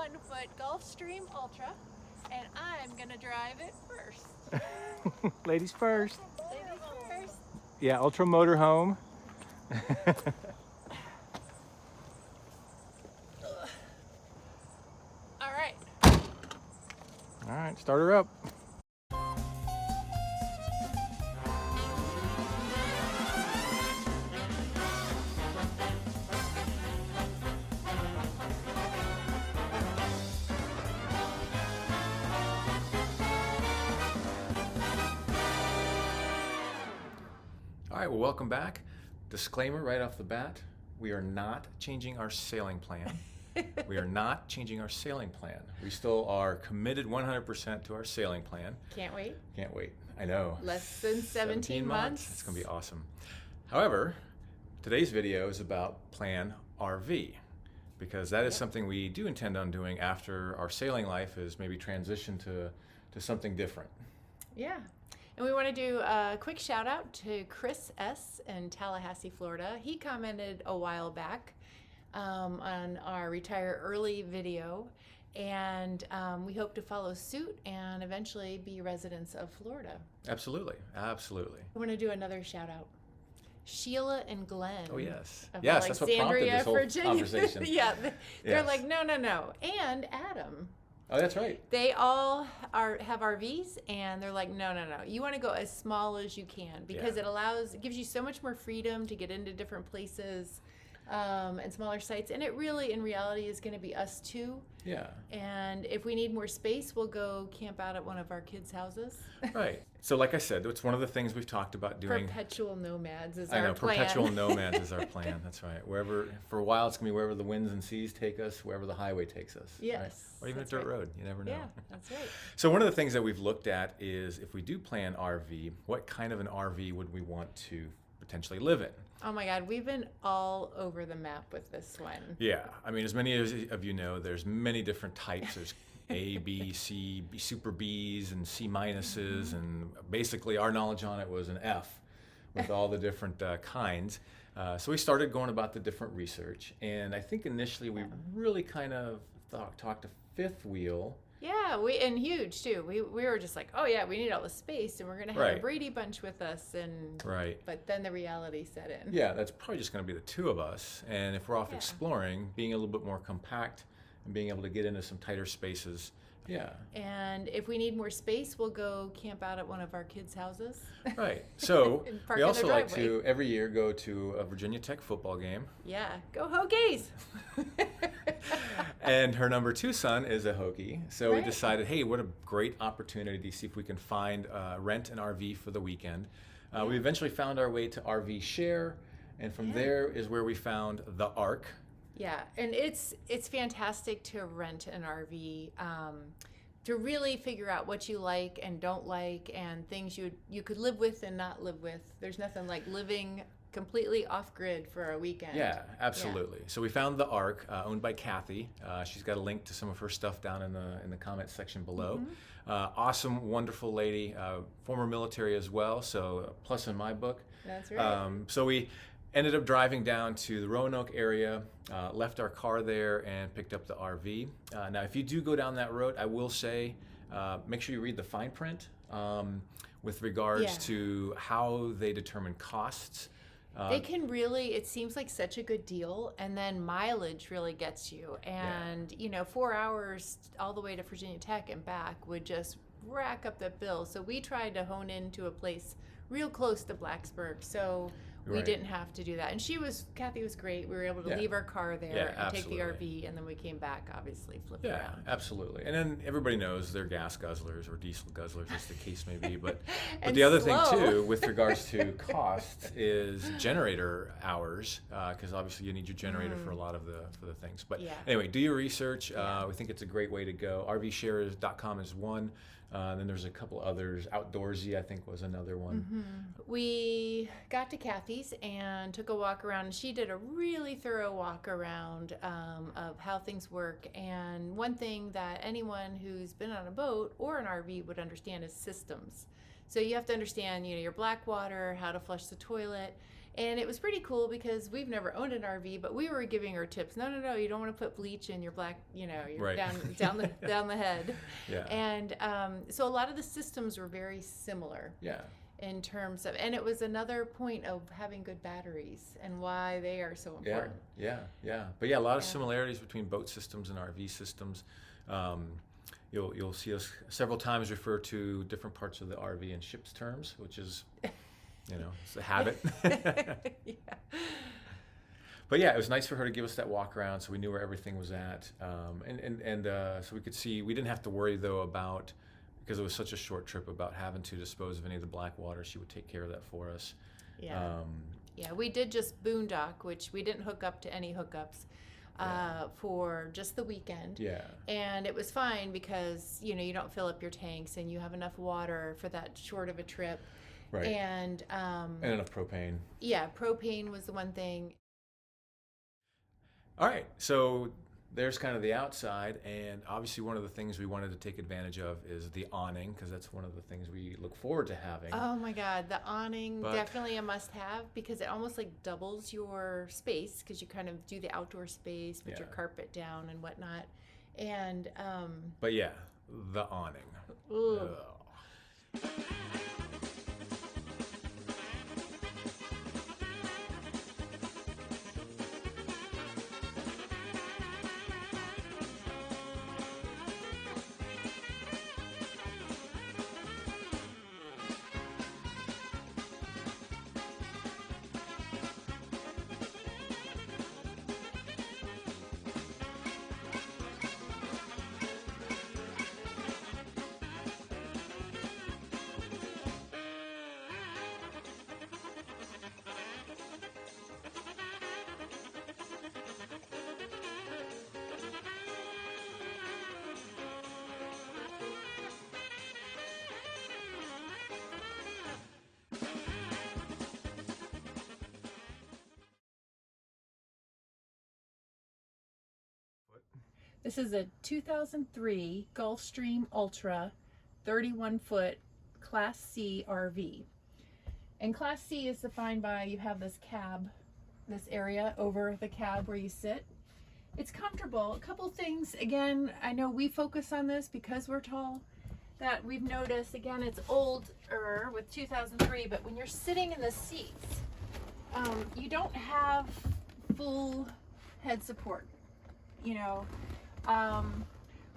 1-foot Gulfstream Ultra, and I'm gonna drive it first. Ladies first. Ladies first. Yeah, Ultra Motorhome. All right. All right, start her up. All right, well, welcome back. Disclaimer right off the bat, we are not changing our sailing plan. We are not changing our sailing plan. We still are committed 100% to our sailing plan. Can't wait. Can't wait. I know. Less than 17 months. It's going to be awesome. However, today's video is about Plan RV, because that is something we do intend on doing after our sailing life is maybe transition to something different. Yeah. And we want to do a quick shout out to Chris S. in Tallahassee, Florida. He commented a while back on our Retire Early video, and we hope to follow suit and eventually be residents of Florida. Absolutely, absolutely. I want to do another shout out. Sheila and Glenn. Oh yes, of yes, that's what prompted this whole Virginia. conversation. Yeah, they're Yes. like, no. And Adam. Oh, that's right. They all have RVs, and they're like, no. You want to go as small as you can, because it gives you so much more freedom to get into different places and smaller sites. And it really, in reality, is going to be us two. Yeah. And if we need more space, we'll go camp out at one of our kids' houses. Right. So, like I said, it's one of the things we've talked about doing. Perpetual nomads is I know, our plan. perpetual nomads is our plan. That's right. Wherever, for a while, it's gonna be wherever the winds and seas take us, wherever the highway takes us. Yes, Right? Or even a that's dirt right. road. You never know. Yeah, that's right. So one of the things that we've looked at is, if we do plan RV, what kind of an RV would we want to potentially live in? Oh my God, we've been all over the map with this one. Yeah, I mean, as many of you know, there's many different types. There's A, B, C, B, super Bs, and C minuses, and basically our knowledge on it was an F with all the different kinds. So we started going about the different research, and I think initially we really kind of talked to fifth wheel. Yeah, and huge too. We were just like, oh yeah, we need all the space, and we're gonna have Right. a Brady Bunch with us, and Right. But then the reality set in. Yeah, that's probably just going to be the two of us, and if we're off Yeah. exploring, being a little bit more compact and being able to get into some tighter spaces. Yeah. And if we need more space, we'll go camp out at one of our kids' houses. Right. So And park we in their also like driveway. to every year go to a Virginia Tech football game. Yeah, go Hokies! And her number 2 son is a Hokie. So we Right. decided, hey, what a great opportunity to see if we can find rent an RV for the weekend. We eventually found our way to RV Share, and from there is where we found the Ark. Yeah, and it's fantastic to rent an RV, to really figure out what you like and don't like, and things you could live with and not live with. There's nothing like living completely off grid for a weekend. Yeah, absolutely. So we found the Ark, owned by Kathy. She's got a link to some of her stuff down in the comments section below. Awesome, wonderful lady, former military as well, so a plus in my book. That's right. So we ended up driving down to the Roanoke area, left our car there, and picked up the RV. Now, if you do go down that road, I will say, make sure you read the fine print with regards to how they determine costs. They can really, it seems like such a good deal, and then mileage really gets you. And, 4 hours all the way to Virginia Tech and back would just rack up that bill. So we tried to hone into a place real close to Blacksburg, so we Right. didn't have to do that. And Kathy was great. We were able to leave our car there and take the RV, and then we came back, obviously, flip around. Absolutely. And then everybody knows they're gas guzzlers or diesel guzzlers, as the case may be. But And the other slow. thing, too, with regards to cost is generator hours, because obviously you need your generator for a lot of the things. But anyway, do your research. We think it's a great way to go. RVshares.com is one. Then there's a couple others. Outdoorsy, I think, was another one. We got to Kathy's and took a walk around, and she did a really thorough walk around of how things work. And one thing that anyone who's been on a boat or an RV would understand is systems. So you have to understand, your black water, how to flush the toilet, And it was pretty cool because we've never owned an RV, but we were giving her tips. No, no, no, you don't want to put bleach in your black, your Right. down the head. Yeah. And so a lot of the systems were very similar. Yeah. In terms of, and it was another point of having good batteries and why they are so important. Yeah. But yeah, a lot of similarities between boat systems and RV systems. You'll see us several times refer to different parts of the RV in ship's terms, which is, it's a habit. Yeah. But yeah, it was nice for her to give us that walk around, so we knew where everything was at, and so we could see. We didn't have to worry though about, because it was such a short trip, about having to dispose of any of the black water. She would take care of that for us. Yeah. Yeah, we did just boondock, which we didn't hook up to any hookups for just the weekend. Yeah. And it was fine because, you don't fill up your tanks and you have enough water for that short of a trip. Right. And enough propane. Yeah, propane was the one thing. All right, so there's kind of the outside, and obviously one of the things we wanted to take advantage of is the awning, because that's one of the things we look forward to having. Oh my God, the awning, definitely a must-have, because it almost like doubles your space, because you kind of do the outdoor space, put your carpet down and whatnot. And but yeah, the awning. Ooh. This is a 2003 Gulfstream Ultra 31-foot Class C RV. And Class C is defined by, you have this cab, this area over the cab where you sit. It's comfortable. A couple things, again, I know we focus on this because we're tall, that we've noticed, again, it's older with 2003, but when you're sitting in the seats, you don't have full head support,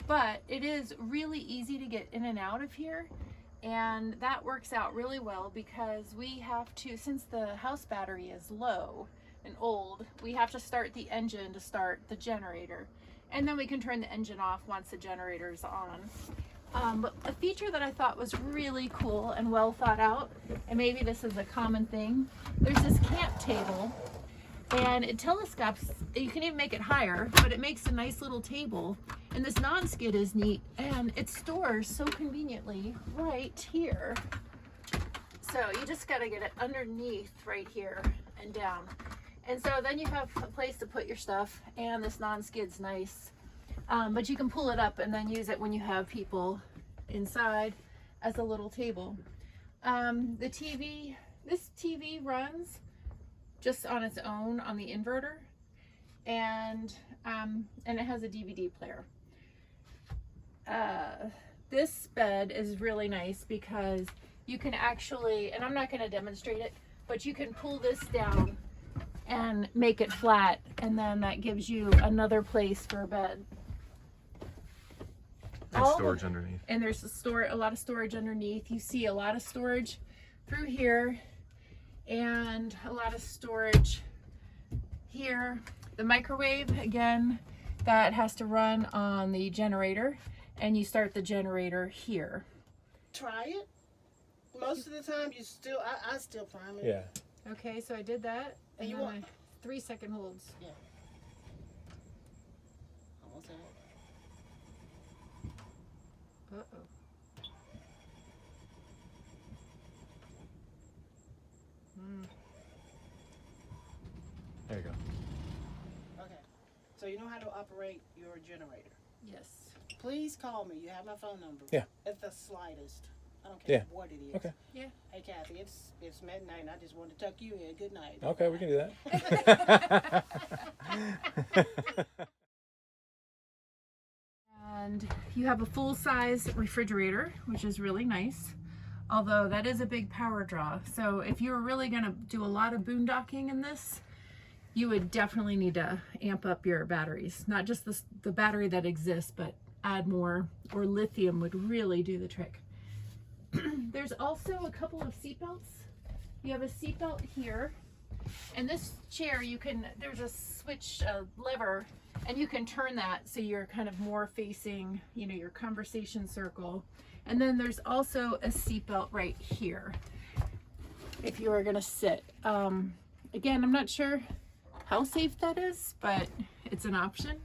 but it is really easy to get in and out of here, and that works out really well because we have to, since the house battery is low and old, we have to start the engine to start the generator, and then we can turn the engine off once the generator's on. But a feature that I thought was really cool and well thought out, and maybe this is a common thing, there's this camp table, and it telescopes. You can even make it higher, but it makes a nice little table. And this non-skid is neat, and it stores so conveniently right here. So you just got to get it underneath right here and down. And so then you have a place to put your stuff, and this non-skid's nice. But you can pull it up and then use it when you have people inside as a little table. The TV, this TV runs just on its own on the inverter, and it has a DVD player. This bed is really nice because you can actually, and I'm not going to demonstrate it, but you can pull this down and make it flat, and then that gives you another place for a bed. And storage underneath. And there's a lot of storage underneath. You see a lot of storage through here, and a lot of storage here. The microwave, again, that has to run on the generator, and you start the generator here. Try it. Most of the time, you still, I still find it. Yeah. Okay, so I did that, and you then want 3-second holds. Yeah. Almost there. Uh-oh. There you go. Okay. So you know how to operate your generator. Yes. Please call me. You have my phone number. Yeah. At the slightest. I don't care Yeah. what it is. Okay. Yeah. Hey, Kathy, it's midnight and I just wanted to tuck you in. Good night. Okay, we can do that. And you have a full-size refrigerator, which is really nice. Although that is a big power draw. So if you were really gonna do a lot of boondocking in this, you would definitely need to amp up your batteries. Not just the battery that exists, but add more, or lithium would really do the trick. There's also a couple of seat belts. You have a seat belt here, and this chair there's a switch lever, and you can turn that so you're kind of more facing, your conversation circle. And then there's also a seat belt right here if you are gonna sit. Again, I'm not sure how safe that is, but it's an option.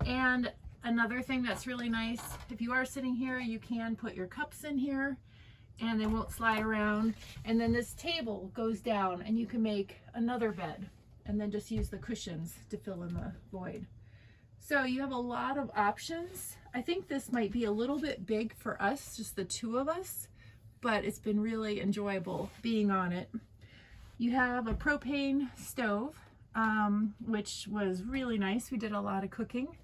And another thing that's really nice, if you are sitting here, you can put your cups in here and they won't slide around. And then this table goes down and you can make another bed and then just use the cushions to fill in the void. So you have a lot of options. I think this might be a little bit big for us, just the two of us, but it's been really enjoyable being on it. You have a propane stove, which was really nice. We did a lot of cooking.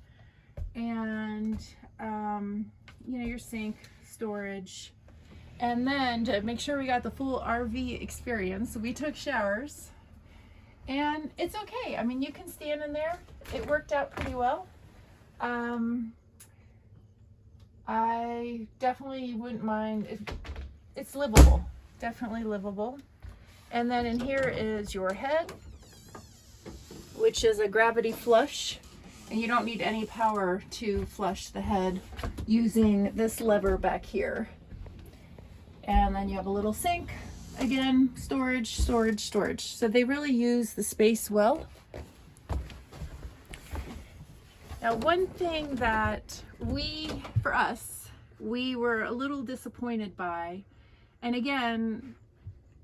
And your sink, storage. And then to make sure we got the full RV experience, we took showers. And it's okay. I mean, you can stand in there. It worked out pretty well. I definitely wouldn't mind. It's livable. Definitely livable. And then in here is your head, which is a gravity flush. And you don't need any power to flush the head using this lever back here. And then you have a little sink. Again, storage, storage, storage. So they really use the space well. Now, one thing that for us, we were a little disappointed by, and again,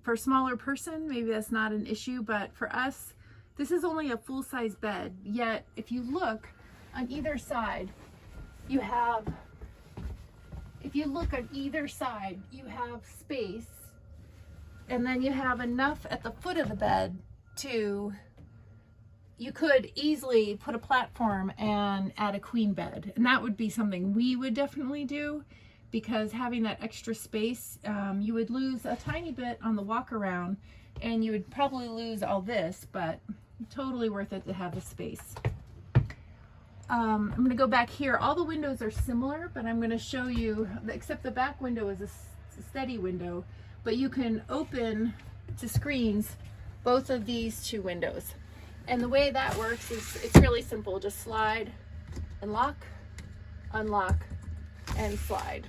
for a smaller person, maybe that's not an issue, but for us, this is only a full-size bed. Yet, if you look on either side, you have space, and then you have enough at the foot of the bed you could easily put a platform and add a queen bed. And that would be something we would definitely do, because having that extra space, you would lose a tiny bit on the walk around and you would probably lose all this, but totally worth it to have the space. I'm going to go back here. All the windows are similar, but I'm going to show you, except the back window is a steady window, but you can open to screens both of these two windows. And the way that works is it's really simple. Just slide and lock, unlock, and slide.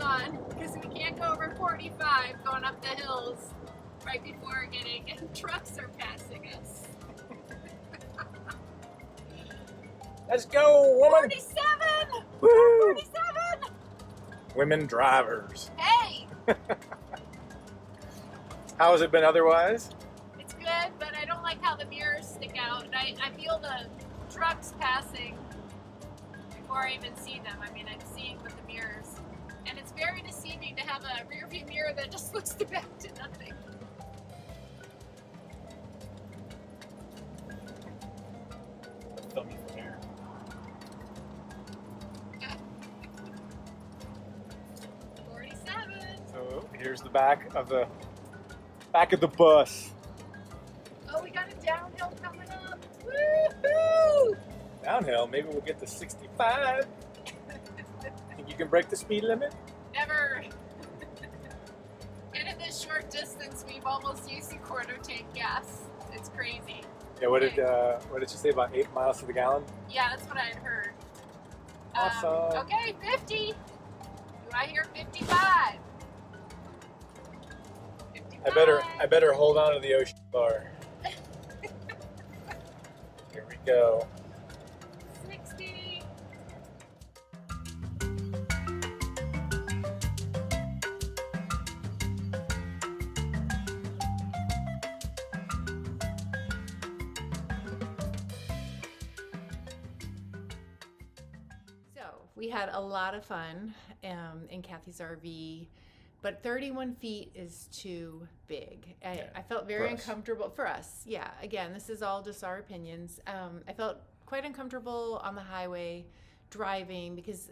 On because we can't go over 45 going up the hills right before trucks are passing us. Let's go, woman! 47! Woo! 47! Women drivers. Hey! How has it been otherwise? It's good, but I don't like how the mirrors stick out. And I feel the trucks passing before I even see them. I mean, I'm seeing with the mirrors. And it's very deceiving to have a rear view mirror that just looks to back to nothing. Film me from here. So here's the back of the bus. Oh, we got a downhill coming up. Woohoo! Downhill, maybe we'll get to 65. Think you can break the speed limit? Never. And in this short distance, we've almost used a quarter tank gas. It's crazy. Yeah, what did you say, about 8 miles to the gallon? Yeah, that's what I had heard. Awesome. Okay, 50. Do I hear 55? 55. I better hold on to the ocean bar. Here we go. 60. we had a lot of fun in Kathy's RV, but 31 feet is too big. I felt very For us. uncomfortable for us. Yeah, again, this is all just our opinions. I felt quite uncomfortable on the highway driving because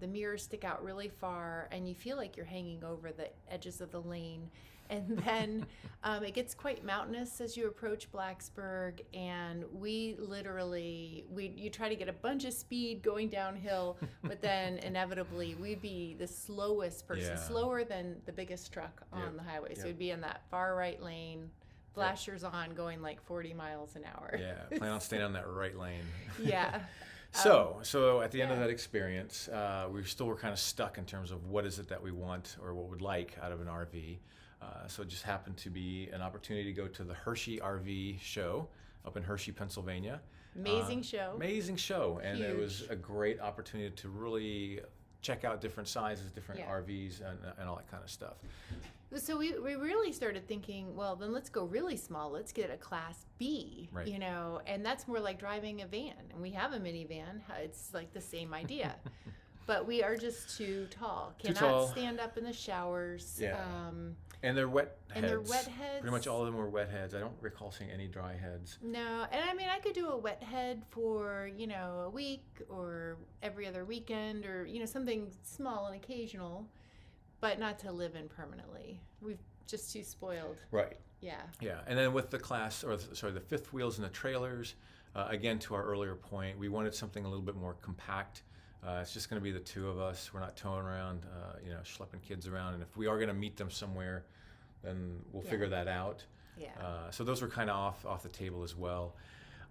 the mirrors stick out really far and you feel like you're hanging over the edges of the lane. And then it gets quite mountainous as you approach Blacksburg, and we literally, you try to get a bunch of speed going downhill, but then inevitably we'd be the slowest person, slower than the biggest truck on the highway. So we'd be in that far right lane, flashers on, going like 40 miles an hour. Yeah, plan on staying on that right lane. Yeah. So at the end of that experience, we still were kind of stuck in terms of what is it that we want or what we'd like out of an RV. So it just happened to be an opportunity to go to the Hershey RV show up in Hershey, Pennsylvania. Amazing show. Amazing show. And it was Huge. a great opportunity to really check out different sizes, different RVs, and all that kind of stuff. So we really started thinking, well, then let's go really small. Let's get a Class B, Right. you know, and that's more like driving a van. And we have a minivan. It's like the same idea. But we are just too tall. Too Cannot tall. stand up in the showers. Yeah. And they're wet heads. And they're wet heads. Pretty much all of them were wet heads. I don't recall seeing any dry heads. No, and I mean, I could do a wet head for, you know, a week or every other weekend or, you know, something small and occasional, but not to live in permanently. We've just too spoiled. Right. Yeah. Yeah, and then with the the fifth wheels and the trailers, again, to our earlier point, we wanted something a little bit more compact. It's just going to be the two of us. We're not towing around, you know, schlepping kids around. And if we are going to meet them somewhere, then we'll figure that out. Yeah. So those were kind of off the table as well.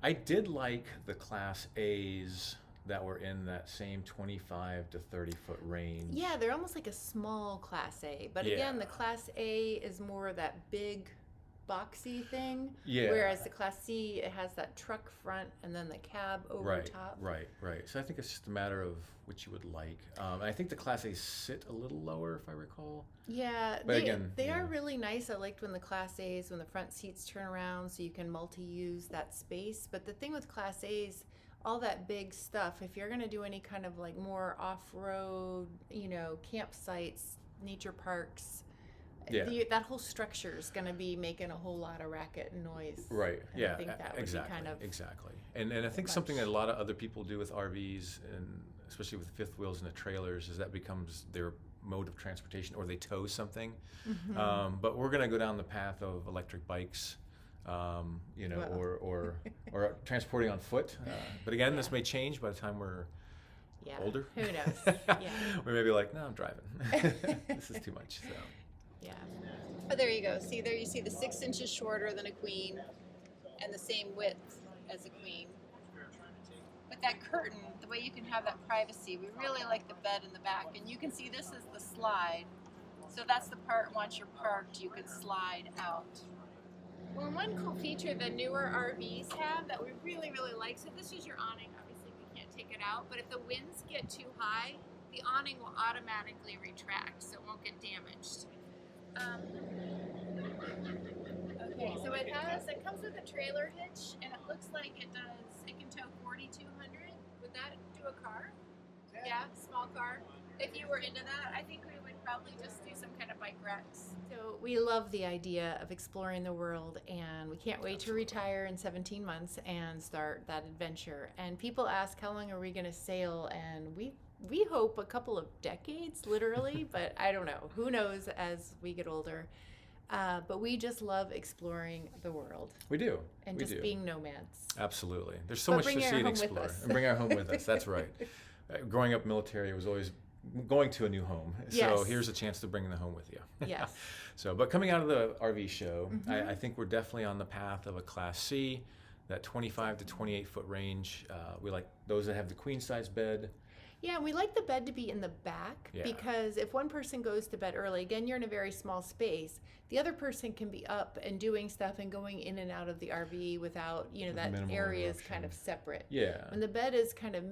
I did like the Class A's that were in that same 25 to 30 foot range. Yeah, they're almost like a small Class A. But again, the Class A is more of that big, boxy thing. Yeah. Whereas the Class C, it has that truck front and then the cab over top. Right. So I think it's just a matter of which you would like. I think the Class A's sit a little lower, if I recall. Yeah, But again, they are really nice. I liked when the Class A's, when the front seats turn around so you can multi-use that space. But the thing with Class A's, all that big stuff, if you're going to do any kind of like more off-road, you know, campsites, nature parks, that whole structure is going to be making a whole lot of racket and noise. Right. And I think that would be kind of exactly. And I think something that a lot of other people do with RVs, and especially with the fifth wheels and the trailers, is that becomes their mode of transportation, or they tow something. Mm-hmm. But we're going to go down the path of electric bikes, you know, or transporting on foot. But again, this may change by the time we're older. Who knows? Yeah. We may be like, no, I'm driving. This is too much. So. Yeah. Oh, there you go. See, there you see the 6 inches shorter than a queen and the same width as a queen. With that curtain, the way you can have that privacy, we really like the bed in the back. And you can see this is the slide. So that's the part, once you're parked, you can slide out. Well, one cool feature the newer RVs have that we really, really like, so this is your awning. Obviously, we can't take it out, but if the winds get too high, the awning will automatically retract, so it won't get damaged. Okay, so it comes with a trailer hitch, and it looks like it can tow 4,200. Would that do a car? Yeah, small car. If you were into that, I think we would probably just do some kind of bike racks. So we love the idea of exploring the world, and we can't wait to retire in 17 months and start that adventure. And people ask, how long are we going to sail? And we hope a couple of decades, literally, but I don't know. Who knows as we get older. But we just love exploring the world. We do. And we just do. being nomads. Absolutely. There's so much to see and explore. And bring our home with us. That's right. Growing up military, it was always going to a new home. So here's a chance to bring the home with you. Yes. But coming out of the RV show, I think we're definitely on the path of a Class C, that 25 to 28 foot range. We like those that have the queen size bed. Yeah, we like the bed to be in the back because if one person goes to bed early, again, you're in a very small space. The other person can be up and doing stuff and going in and out of the RV without, you know, that area is kind of separate. Yeah. When the bed is kind of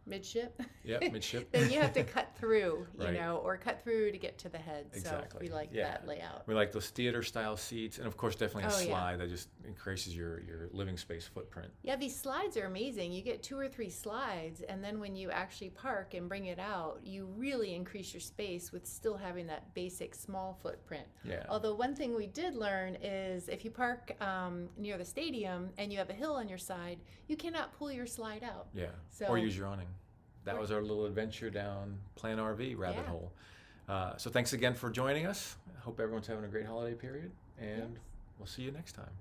midship. Yep, midship. Then you have to cut through, you Right. know, or cut through to get to the head. Exactly. So we like Yeah. that layout. We like those theater style seats, and of course, definitely a Oh, yeah. slide that just increases your living space footprint. Yeah, these slides are amazing. You get 2 or 3 slides, and then when you actually park and bring it out, you really increase your space with still having that basic small footprint. Yeah. Although one thing we did learn is if you park near the stadium and you have a hill on your side, you cannot pull your slide out. Yeah. So- or use your awning. That Or- was our little adventure down Plan RV rabbit Yeah. hole. So thanks again for joining us. I hope everyone's having a great holiday period, and Yes. we'll see you next time.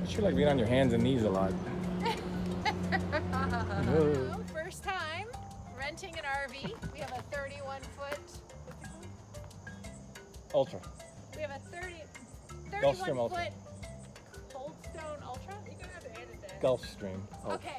You like being on your hands and knees a lot. First time renting an RV. We have a 31 foot. What's it called? Ultra. We have a 31 Gulfstream Ultra. foot Cold Stone Ultra. You're gonna have to edit that. Gulfstream. Okay.